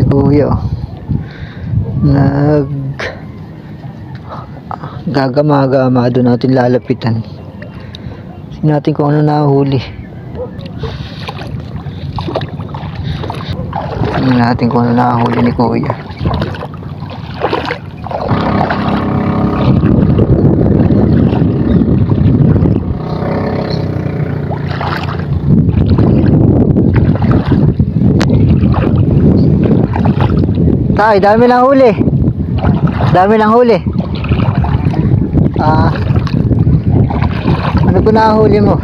si kuya, oh. Gagama-gama, doon natin lalapitan. Tingnan natin kung ano nahuli. Tingnan natin kung ano nahuli ni kuya. Tay, dami lang huli. Dami lang huli. Ano po nahuli mo?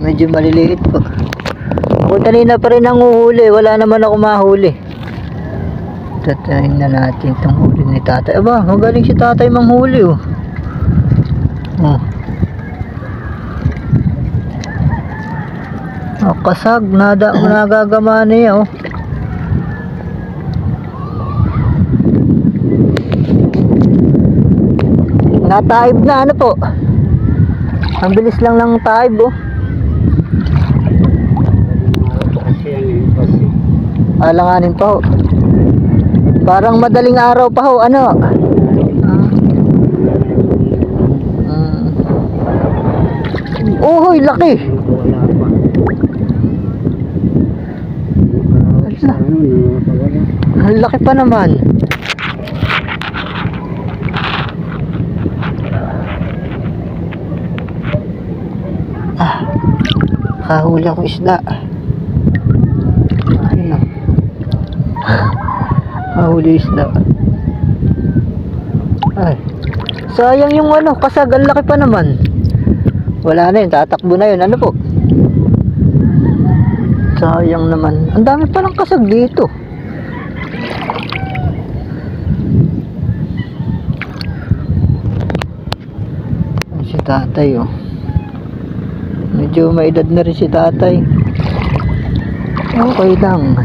Medyo maliliit po. Ako kanina pa rin ang uhuli. Wala naman ako mahuli. Tatayin na natin itong huli ni tatay. Aba, magaling si tatay manghuli, oh. Kasag, nagagama niya, oh. Nataib na, ano po? Ang bilis lang ng taib, oh. Alanganin pa, oh. Parang madaling araw pa, oh. Ano? Uhoy, laki. Ang laki pa naman. Kahuli ako isda. Ayun, oh. Kahuli isda. Ay, sayang yung ano, kasag, ang laki pa naman. Wala na yun, tatakbo na yun. Ano po? Sayang naman. Ang dami palang kasag dito. Ay, si tatay, oh. Medyo may edad na rin si tatay. Okay lang.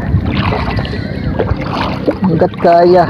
Hanggat kaya.